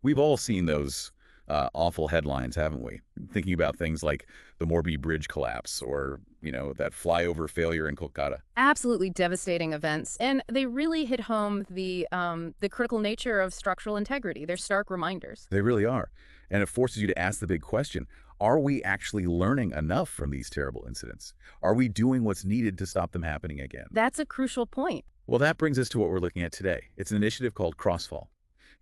We've all seen those awful headlines, haven't we? Thinking about things like the Morby Bridge collapse or, that flyover failure in Kolkata. Absolutely devastating events, and they really hit home the critical nature of structural integrity. They're stark reminders. They really are. And it forces you to ask the big question, are we actually learning enough from these terrible incidents? Are we doing what's needed to stop them happening again? That's a crucial point. Well, that brings us to what we're looking at today. It's an initiative called CROSFALL.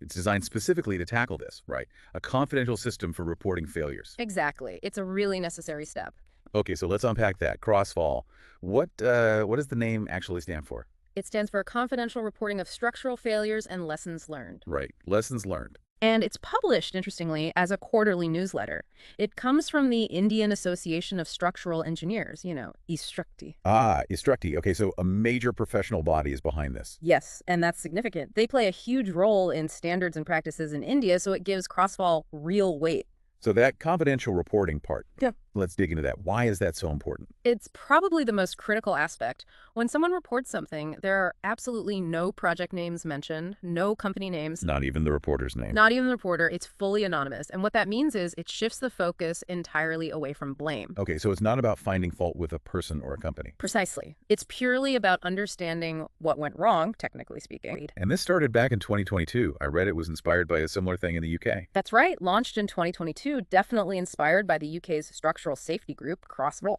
It's designed specifically to tackle this, right? A confidential system for reporting failures. Exactly. It's a really necessary step. Okay, so let's unpack that. CROSFALL. What does the name actually stand for? It stands for Confidential Reporting of Structural Failures and Lessons Learned. Right. Lessons learned. And it's published, interestingly, as a quarterly newsletter. It comes from the Indian Association of Structural Engineers, IAStructE. IAStructE. Okay, so a major professional body is behind this. Yes, and that's significant. They play a huge role in standards and practices in India, so it gives CROSFALL real weight. So that confidential reporting part, Yeah. let's dig into that. Why is that so important? It's probably the most critical aspect. When someone reports something, there are absolutely no project names mentioned, no company names, Not even the reporter's name. not even the reporter. It's fully anonymous. And what that means is it shifts the focus entirely away from blame. Okay, so it's not about finding fault with a person or a company. Precisely. It's purely about understanding what went wrong, technically speaking. And this started back in 2022. I read it was inspired by a similar thing in the UK. That's right. Launched in 2022, definitely inspired by the UK's structural safety group, CROSFALL.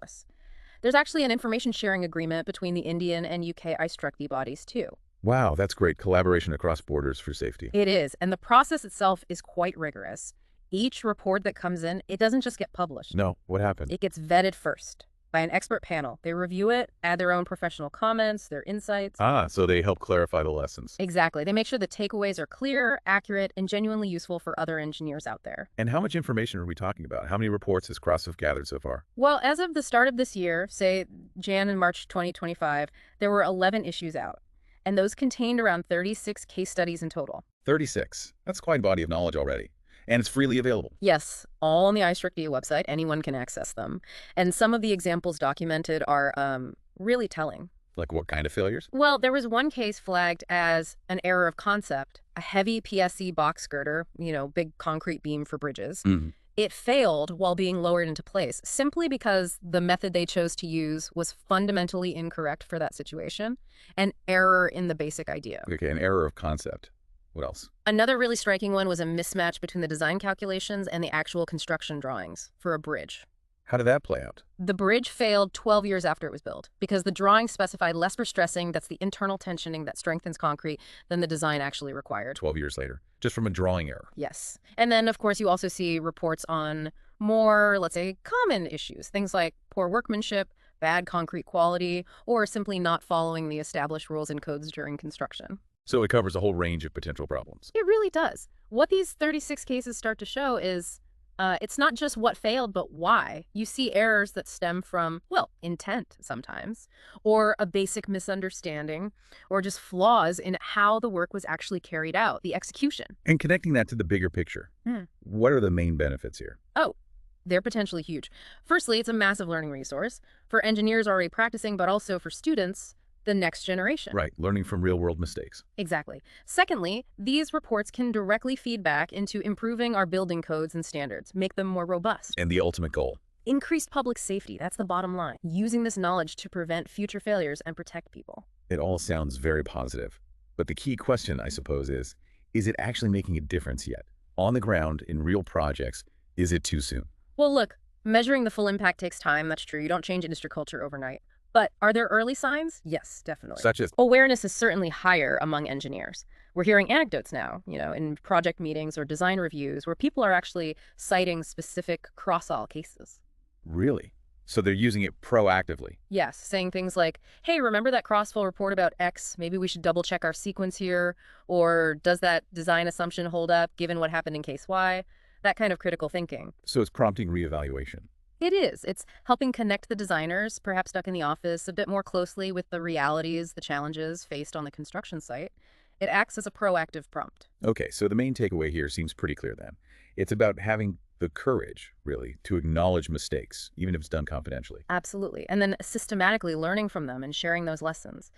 There's actually an information sharing agreement between the Indian and UK IAStructE bodies, too. Wow, that's great. Collaboration across borders for safety. It is, and the process itself is quite rigorous. Each report that comes in, it doesn't just get published. No, what happened? It gets vetted first by an expert panel. They review it, add their own professional comments, their insights. So they help clarify the lessons. Exactly. They make sure the takeaways are clear, accurate, and genuinely useful for other engineers out there. And how much information are we talking about? How many reports has CrossFit gathered so far? Well, as of the start of this year, say Jan and March 2025, there were 11 issues out, and those contained around 36 case studies in total. 36. That's quite a body of knowledge already. And it's freely available. Yes, all on the IAStructE website. Anyone can access them. And some of the examples documented are really telling. Like what kind of failures? Well, there was one case flagged as an error of concept, a heavy PSC box girder, big concrete beam for bridges. Mhm. It failed while being lowered into place simply because the method they chose to use was fundamentally incorrect for that situation, an error in the basic idea. Okay, an error of concept. What else? Another really striking one was a mismatch between the design calculations and the actual construction drawings for a bridge. How did that play out? The bridge failed 12 years after it was built because the drawings specified less for stressing, that's the internal tensioning that strengthens concrete, than the design actually required. 12 years later, just from a drawing error. Yes. And then, of course, you also see reports on more, let's say, common issues, things like poor workmanship, bad concrete quality, or simply not following the established rules and codes during construction. So it covers a whole range of potential problems. It really does. What these 36 cases start to show is it's not just what failed, but why. You see errors that stem from, well, intent sometimes, or a basic misunderstanding, or just flaws in how the work was actually carried out, the execution. And connecting that to the bigger picture, what are the main benefits here? Oh, they're potentially huge. Firstly, it's a massive learning resource for engineers already practicing, but also for students, the next generation. Right, learning from real-world mistakes. Exactly. Secondly, these reports can directly feed back into improving our building codes and standards, make them more robust. And the ultimate goal. Increased public safety, that's the bottom line. Using this knowledge to prevent future failures and protect people. It all sounds very positive. But the key question, I suppose, is it actually making a difference yet? On the ground, in real projects, is it too soon? Well, look, measuring the full impact takes time, that's true. You don't change industry culture overnight. But are there early signs? Yes, definitely. Such as? Awareness is certainly higher among engineers. We're hearing anecdotes now, in project meetings or design reviews where people are actually citing specific CROSFALL cases. Really? So they're using it proactively? Yes, saying things like, hey, remember that CROSFALL report about X? Maybe we should double check our sequence here. Or does that design assumption hold up given what happened in case Y? That kind of critical thinking. So it's prompting reevaluation. It is. It's helping connect the designers, perhaps stuck in the office, a bit more closely with the realities, the challenges faced on the construction site. It acts as a proactive prompt. Okay, so the main takeaway here seems pretty clear then. It's about having the courage, really, to acknowledge mistakes, even if it's done confidentially. Absolutely. And then systematically learning from them and sharing those lessons.